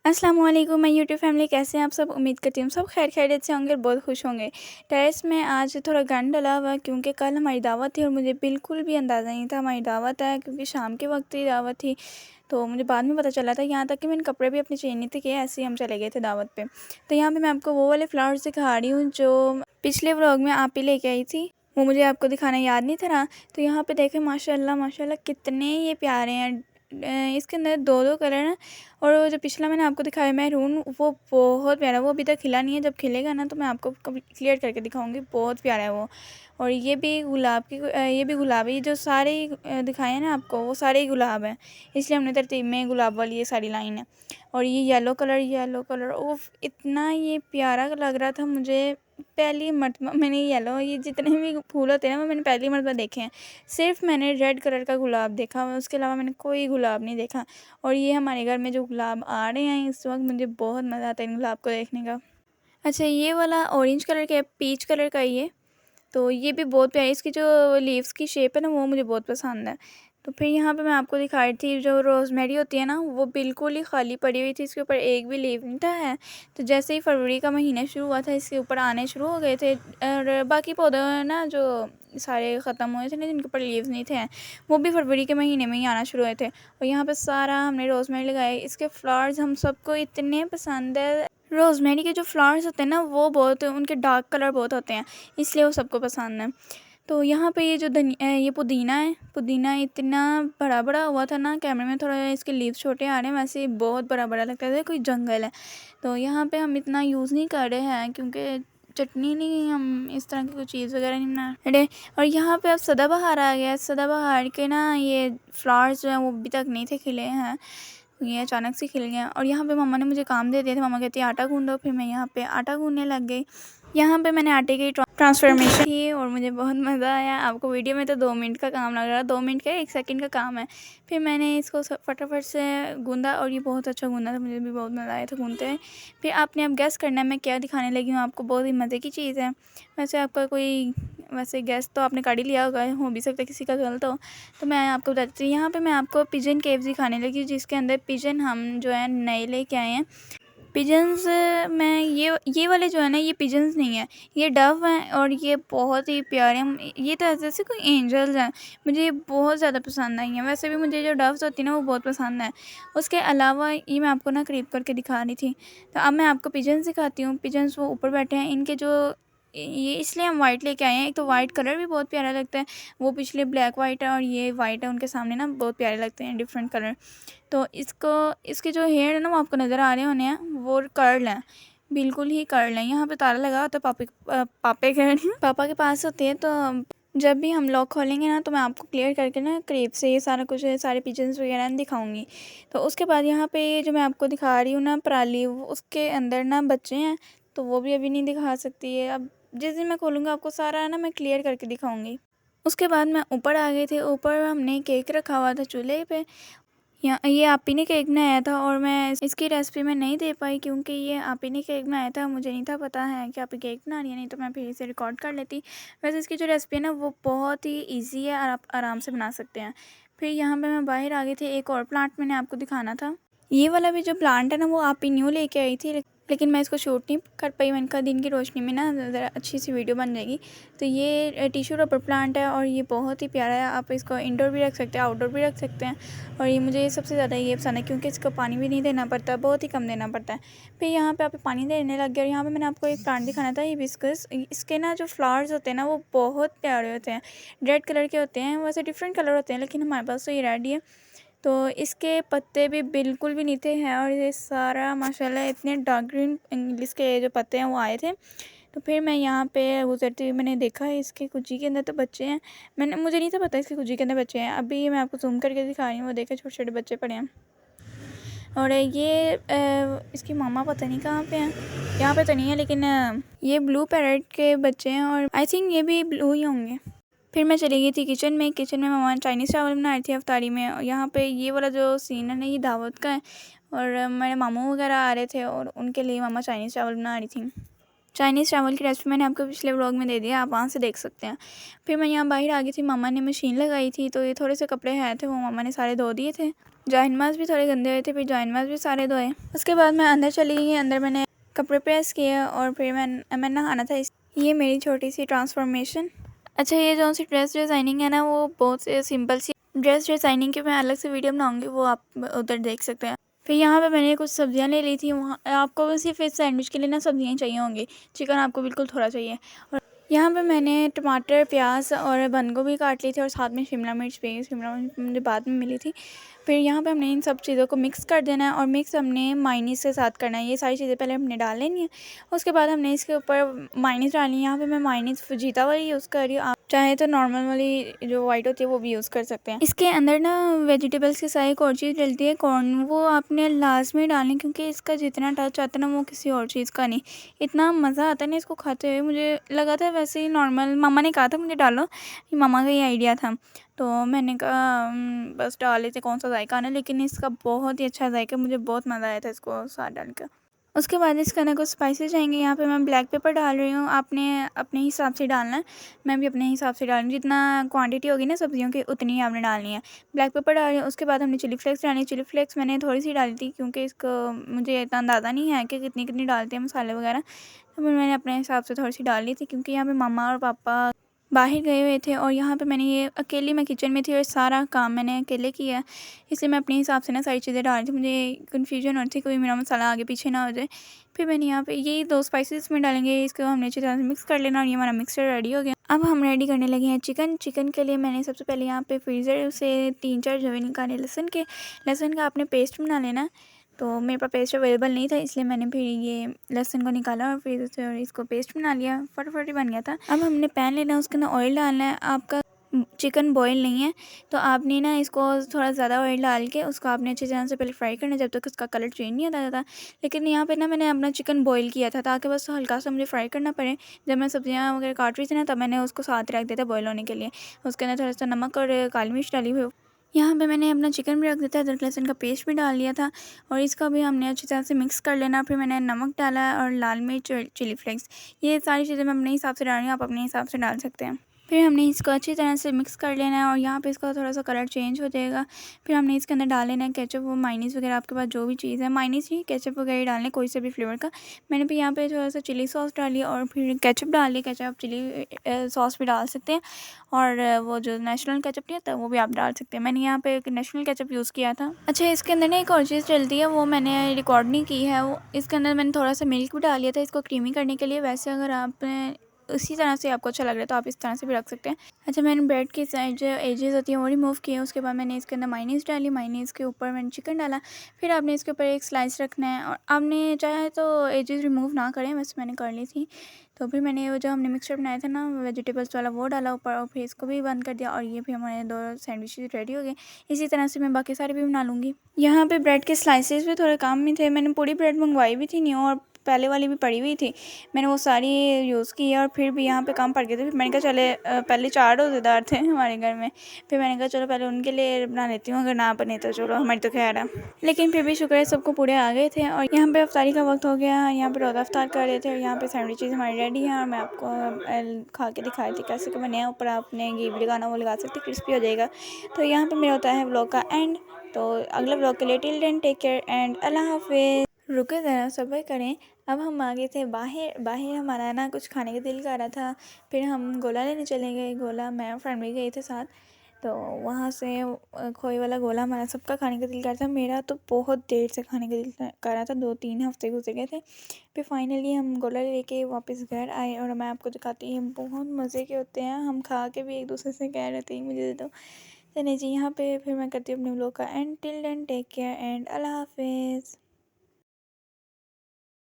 अस्सलाम वालेकुम मैं यूट्यूब फैमिली, कैसे हैं आप सब। उम्मीद करती हूँ सब खैर खैरियत से होंगे और बहुत खुश होंगे। टेरेस में आज थोड़ा गंद डला हुआ है क्योंकि कल हमारी दावत थी और मुझे बिल्कुल भी अंदाज़ा नहीं था हमारी दावत है, क्योंकि शाम के वक्त ही दावत थी। तो मुझे बाद में पता चला था, यहाँ तक कि मैंने कपड़े भी अपने चेंज नहीं थे किए, ऐसे ही हम चले गए थे दावत पे। तो यहाँ पे मैं आपको वो वाले फ्लावर्स दिखा रही हूँ जो पिछले व्लॉग में आप ही लेके आई थी। वो मुझे आपको दिखाना याद नहीं था ना। तो यहाँ पे देखें माशाल्लाह माशाल्लाह कितने ये प्यारे हैं। इसके अंदर दो दो कलर हैं। और वो जो पिछला मैंने आपको दिखाया मैरून, वो बहुत प्यारा है। वो अभी तक खिला नहीं है, जब खिलेगा ना तो मैं आपको क्लियर करके दिखाऊंगी। बहुत प्यारा है वो। और ये भी गुलाब की ये भी गुलाब है। ये जो सारे दिखाए हैं ना आपको, वो सारे ही गुलाब हैं, इसलिए हमने तरतीब में गुलाब वाली ये सारी लाइन है। और ये येलो कलर उफ इतना ये प्यारा लग रहा था मुझे। पहली मरतबा मैंने येलो, ये जितने भी फूल होते हैं ना वो मैंने पहली मरतबा देखे हैं। सिर्फ मैंने रेड कलर का गुलाब देखा, उसके अलावा मैंने कोई गुलाब नहीं देखा। और ये हमारे घर में जो गुलाब आ रहे हैं इस वक्त, मुझे बहुत मज़ा आता है इन गुलाब को देखने का। अच्छा, ये वाला ऑरेंज कलर का है, पीच कलर का ये। तो ये भी बहुत प्यारी, इसकी जो लीव्स की शेप है ना वो मुझे बहुत पसंद है। तो फिर यहाँ पे मैं आपको दिखा रही थी जो रोज़मेरी होती है ना, वो बिल्कुल ही खाली पड़ी हुई थी, इसके ऊपर एक भी लीव नहीं था है। तो जैसे ही फरवरी का महीना शुरू हुआ था इसके ऊपर आने शुरू हो गए थे। और बाकी पौधे ना जो सारे ख़त्म हुए थे ना, जिनके ऊपर लीव्स नहीं थे, वो भी फरवरी के महीने में ही आना शुरू हुए थे। और यहाँ पर सारा हमने रोज़मेरी लगाए। इसके फ्लावर्स हम सबको इतने पसंद है। रोज़मेरी के जो फ्लावर्स होते हैं ना वो बहुत, उनके डार्क कलर बहुत होते हैं, इसलिए वो सबको पसंद है। तो यहाँ पे ये जो ये पुदीना है, पुदीना इतना बड़ा बड़ा हुआ था ना, कैमरे में थोड़ा इसके लीव्स छोटे आ रहे हैं, वैसे बहुत बड़ा बड़ा लगता था, कोई जंगल है। तो यहाँ पे हम इतना यूज़ नहीं कर रहे हैं क्योंकि चटनी नहीं, हम इस तरह की कोई चीज़ वगैरह नहीं बना रहे। और यहाँ पे अब सदाबहार आ गया है। सदाबहार के ना ये फ्लावर्स जो हैं वो अभी तक नहीं थे खिले हैं, ये अचानक से खिल गया। और यहाँ पे मम्मा ने मुझे काम दे दिया था। मम्मा कहती है आटा गूँधो, फिर मैं यहाँ पे आटा गूँधने लग गई। यहाँ पे मैंने आटे की ट्रांसफॉर्मेशन की और मुझे बहुत मज़ा आया। आपको वीडियो में तो 2 मिनट का काम लग रहा है, 2 मिनट का 1 सेकंड का काम है। फिर मैंने इसको फटाफट से गूँधा और ये बहुत अच्छा गूँधा था, मुझे भी बहुत मज़ा आया था गूँधते हुए। फिर आपने अब गैस करना है मैं क्या दिखाने लगी हूँ आपको, बहुत ही मज़े की चीज़ है। वैसे आपका कोई वैसे गैस तो आपने कर ही लिया होगा, हो भी सकता है किसी का गलत हो। तो मैं आपको बताती हूँ, यहाँ पे मैं आपको पिजन केव दिखाने लगी, जिसके अंदर पिजन हम जो है नए लेके आए हैं। पिजन्स में ये वाले जो है ना, ये पिजन्स नहीं है, ये डव हैं और ये बहुत ही प्यारे हैं। ये तो ऐसे जैसे कोई एंजल्स हैं, मुझे ये बहुत ज़्यादा पसंद आई हैं। वैसे भी मुझे जो डव्स होती है ना वो बहुत पसंद है। उसके अलावा ये मैं आपको ना करीब करके दिखा रही थी। तो अब मैं आपको पिजन्स दिखाती हूँ। पिजन्स वो ऊपर बैठे हैं, इनके जो ये इसलिए हम वाइट लेके आए हैं। एक तो वाइट कलर भी बहुत प्यारा लगता है, वो पिछले ब्लैक वाइट है और ये वाइट है, उनके सामने ना बहुत प्यारे लगते हैं डिफरेंट कलर। तो इसके जो हेयर है ना वो आपको नज़र आ रहे होने हैं, वो कर्ल हैं, बिल्कुल ही कर्ल हैं। यहाँ पे ताला लगा होता है, पापे कह रही हूँ, पापा के पास होते हैं। तो जब भी हम लॉक खोलेंगे ना तो मैं आपको क्लियर करके ना करीब से ये सारा कुछ सारे पिजन्स वगैरह दिखाऊंगी। तो उसके बाद यहाँ पे ये जो मैं आपको दिखा रही हूँ ना पराली, उसके अंदर ना बच्चे हैं, तो वो भी अभी नहीं दिखा सकती है। अब जिस दिन मैं खोलूँगा आपको सारा ना मैं क्लियर करके दिखाऊंगी। उसके बाद मैं ऊपर आ गई थी। ऊपर हमने केक रखा हुआ था चूल्हे पे। यहाँ ये आप ही ने केक बनाया था और मैं इसकी रेसिपी में नहीं दे पाई क्योंकि ये आप ही ने केक बनाया था, मुझे नहीं था पता है कि आप केक बना रही है, नहीं तो मैं फिर इसे रिकॉर्ड कर लेती। वैसे इसकी जो रेसिपी है ना वो बहुत ही इजी है और आप आराम से बना सकते हैं। फिर यहाँ पे मैं बाहर आ गई थी, एक और प्लांट मैंने आपको दिखाना था। ये वाला भी जो प्लांट है ना वो आप ही न्यू लेके आई थी, लेकिन मैं इसको शूट नहीं कर पाई। मैंने कहा दिन की रोशनी में ना ज़रा अच्छी सी वीडियो बन जाएगी। तो ये टिश्यू रबर प्लांट है और ये बहुत ही प्यारा है। आप इसको इंडोर भी रख सकते हैं, आउटडोर भी रख सकते हैं। और ये मुझे सबसे ज़्यादा ये पसंद है क्योंकि इसको पानी भी नहीं देना पड़ता, बहुत ही कम देना पड़ता है। फिर यहाँ पे आप पानी देने लग गया। और यहाँ पे मैंने आपको एक प्लांट दिखाना था, हिबिस्कस। इसके ना जो फ्लावर्स होते हैं ना वो बहुत प्यारे होते हैं, रेड कलर के होते हैं। वैसे डिफरेंट कलर होते हैं लेकिन हमारे पास तो ये रेड ही है। तो इसके पत्ते भी बिल्कुल भी नहीं थे हैं और ये सारा माशाल्लाह इतने डार्क ग्रीन इसके जो पत्ते हैं वो आए थे। तो फिर मैं यहाँ पे गुजरती हुई मैंने देखा है इसके कुजी के अंदर तो बच्चे हैं। मुझे नहीं था पता इसके कुजी के अंदर बच्चे हैं। अभी मैं आपको जूम करके दिखा रही हूँ, वो देखे छोटे छोटे बच्चे पड़े हैं। और ये इसकी मामा पता नहीं कहाँ पे हैं, यहाँ पे तो नहीं है, लेकिन ये ब्लू पैरट के बच्चे हैं और आई थिंक ये भी ब्लू ही होंगे। फिर मैं चली गई थी किचन में। किचन में मम्मा चाइनीज़ चावल बना रही थी अफ्तारी में। और यहाँ पे ये वाला जो सीन है ना ये दावत का है और मेरे मामू वगैरह आ रहे थे और उनके लिए मम्मा चाइनीज़ चावल बना रही थी। चाइनीज़ चावल की रेसिपी मैंने आपको पिछले व्लॉग में दे दिया, आप वहाँ से देख सकते हैं। फिर मैं यहाँ बाहर आ गई थी, मम्मा ने मशीन लगाई थी, तो ये थोड़े से कपड़े हैं थे, वो मम्मा ने सारे धो दिए थे। जाहिनमाज़ भी थोड़े गंदे हुए थे, फिर जाहिनमाज़ भी सारे धोए। उसके बाद मैं अंदर चली गई, अंदर मैंने कपड़े प्रेस किए और फिर मैं नहाना था। ये मेरी छोटी सी ट्रांसफॉर्मेशन। अच्छा, ये जो सी ड्रेस डिज़ाइनिंग है ना, वो बहुत सिंपल सी ड्रेस डिज़ाइनिंग की मैं अलग से वीडियो बनाऊँगी, वो आप उधर देख सकते हैं। फिर यहाँ पे मैंने कुछ सब्जियाँ ले ली थी। वहाँ आपको सिर्फ इस सैंडविच के लिए ना सब्जियाँ चाहिए होंगी, चिकन आपको बिल्कुल थोड़ा चाहिए। और यहाँ पे मैंने टमाटर, प्याज और बंद गोभी काट ली थी और साथ में शिमला मिर्च भी। शिमला मिर्च मुझे बाद में मिली थी। फिर यहाँ पे हमने इन सब चीज़ों को मिक्स कर देना है और मिक्स हमने मायनीज़ के साथ करना है। ये सारी चीज़ें पहले हमने डाल लेनी है, उसके बाद हमने इसके ऊपर मायनीज़ डालनी है। यहाँ पे मैं मायनीज़ फजीता वाली यूज़ कर रही हूँ, आप चाहे तो नॉर्मल वाली जो वाइट होती है वो भी यूज़ कर सकते हैं। इसके अंदर ना वेजिटेबल्स के साथ एक और चीज़ डलती है, कॉर्न, वो आपने लाजमी डालनी, क्योंकि इसका जितना टच आता है ना वो किसी और चीज़ का नहीं। इतना मज़ा आता है ना इसको खाते हुए। मुझे लगा था वैसे ही नॉर्मल, मम्मा ने कहा था मुझे डालो, मम्मा का ही आइडिया था, तो मैंने कहा बस डाल लेते, कौन सा जायका आना, लेकिन इसका बहुत ही अच्छा जायका, मुझे बहुत मज़ा आया था इसको साथ डाल कर। उसके बाद इसके अंदर कुछ स्पाइसेस जाएंगे। यहाँ पे मैं ब्लैक पेपर डाल रही हूँ, आपने अपने हिसाब से डालना है। मैं भी अपने हिसाब से डाल रही हूँ, जितना क्वांटिटी होगी ना सब्जियों की उतनी ही आपने डालनी है। ब्लैक पेपर डाल रही हूँ। उसके बाद हमने चिली फ्लेक्स डाली। चिली फ्लेक्स मैंने थोड़ी सी डाली थी, क्योंकि इसको मुझे इतना अंदाज़ा नहीं है कि कितनी कितनी डालते हैं मसाले वगैरह, तो मैंने अपने हिसाब से थोड़ी सी डाल ली थी, क्योंकि यहाँ पे मम्मा और पापा बाहर गए हुए थे और यहाँ पे मैं किचन में थी और सारा काम मैंने अकेले किया, इसलिए मैं अपने हिसाब से ना सारी चीज़ें डाल रही थी। मुझे कन्फ्यूजन हो रही थी कोई मेरा मसाला आगे पीछे ना हो जाए। फिर मैंने यहाँ पे यही 2 स्पाइसेस में डालेंगे, इसको हमने अच्छी तरह से मिक्स कर लेना और ये हमारा मिक्सचर रेडी हो गया। अब हम रेडी करने लगे हैं चिकन। चिकन के लिए मैंने सबसे पहले यहाँ पे फ्रीज़र से 3-4 जवे निकाले लहसुन का आपने पेस्ट बना लेना। तो मेरे पास पेस्ट अवेलेबल नहीं था, इसलिए मैंने फिर ये लहसुन को निकाला और फिर इसको पेस्ट बना लिया, फटाफट ही बन गया था। अब हमने पैन लेना है, उसके अंदर ऑयल डालना है। आपका चिकन बॉयल नहीं है तो आपने ना इसको थोड़ा ज़्यादा ऑयल डाल के उसको आपने अच्छी तरह से पहले फ्राई करना है, जब तक उसका कलर चेंज नहीं होता ज़्यादा। लेकिन यहाँ पे ना मैंने अपना चिकन बॉयल किया था, ताकि बस हल्का सा मुझे फ्राई करना पड़े। जब मैं सब्जियाँ वगैरह काट रही थी ना, तब मैंने उसको साथ रख दिया था बॉयल होने के लिए। उसके अंदर थोड़ा सा नमक और काली मिर्च डाली हुई। यहाँ पे मैंने अपना चिकन भी रख दिया था, अदरक लहसुन का पेस्ट भी डाल लिया था और इसका भी हमने अच्छी तरह से मिक्स कर लेना। फिर मैंने नमक डाला और लाल मिर्च और चिली फ्लेक्स, ये सारी चीज़ें मैं अपने हिसाब से डाल रही हूँ, आप अपने हिसाब से डाल सकते हैं। फिर हमने इसको अच्छी तरह से मिक्स कर लेना है और यहाँ पे इसका थोड़ा सा कलर चेंज हो जाएगा। फिर हमने इसके अंदर डाल लेना है केचप, वो मायनीज़ वगैरह, आपके पास जो भी चीज़ है, मायनीज़ ही केचप वगैरह डालने, कोई से भी फ्लेवर का। मैंने भी यहाँ पे थोड़ा सा चिली सॉस डाली और फिर केचप डाल लिया। केचप चिली सॉस भी डाल सकते हैं और वो जो नेशनल केचप नहीं होता वो भी आप डाल सकते हैं। मैंने यहाँ पे एक नेशनल केचप यूज़ किया था। अच्छा, इसके अंदर ना एक और चीज़ डलती है, वो मैंने रिकॉर्ड नहीं की है। वो इसके अंदर मैंने थोड़ा सा मिल्क भी डाल लिया था इसको क्रीमी करने के लिए। वैसे अगर आपने उसी तरह से आपको अच्छा लग रहा है तो आप इस तरह से भी रख सकते हैं। अच्छा, मैंने ब्रेड की साइड जो एजेस होती हैं वो रिमूव किए। उसके बाद मैंने इसके अंदर मायनीज़ डाली, मायनीज़ के ऊपर मैंने चिकन डाला। फिर आपने इसके ऊपर एक स्लाइस रखना है और आपने चाहे तो एजेस रिमूव ना करें, वैसे मैंने कर ली थी। तो फिर मैंने वो जो हमने मिक्सचर बनाया था ना वेजिटेबल्स वाला, वो डाला ऊपर और फिर इसको भी बंद कर दिया और ये फिर हमारे 2 सैंडविचेस रेडी हो गए। इसी तरह से मैं बाकी सारे भी बना लूँगी। यहाँ पे ब्रेड के स्लाइसेस भी थोड़े काम में थे, मैंने पूरी ब्रेड मंगवाई भी थी न्यू और पहले वाली भी पड़ी हुई थी, मैंने वो सारी यूज़ की है और फिर भी यहाँ पे कम पड़ गए थे। फिर मैंने कहा चले पहले 4 रोज़ेदार थे हमारे घर में, फिर मैंने कहा चलो पहले उनके लिए बना लेती हूँ, अगर ना बने तो चलो हमारी तो खैर है। लेकिन फिर भी शुक्र है सबको पूरे आ गए थे और यहाँ पे अफ्तारी का वक्त हो गया। यहाँ पे रोज़ा अफ्तार कर रहे थे और यहाँ पे सैंडविचेज़ हमारी रेडी हैं और मैं आपको खा के दिखाई थी कैसे बने हैं। ऊपर आपने घी भी लगाना वो लगा सकते, क्रिस्पी हो जाएगा। तो यहाँ पर मेरा होता है व्लॉग का एंड। तो अगले व्लॉग के लिए till then take care and अल्लाह हाफिज़। रुके ज़रा सब्र करें। अब हम आ गए थे बाहर। बाहर हमारा ना कुछ खाने का दिल कर रहा था, फिर हम गोला लेने चले गए। गोला मैं और फ्रेंड भी गए थे साथ, तो वहाँ से खोए वाला गोला हमारा सबका खाने का दिल कर रहा था। मेरा तो बहुत देर से खाने का दिल कर रहा था, 2-3 हफ्ते गुजर गए थे। फिर फाइनली हम गोला लेके वापस घर आए और मैं आपको दिखाती हूँ, बहुत मज़े के होते हैं। हम खा के भी एक दूसरे से कह रहे थे मुझे दे दो। चलिए जी, यहाँ पे फिर मैं करती हूँ अपने व्लॉग का end. Till then take care and अल्लाह हाफिज़।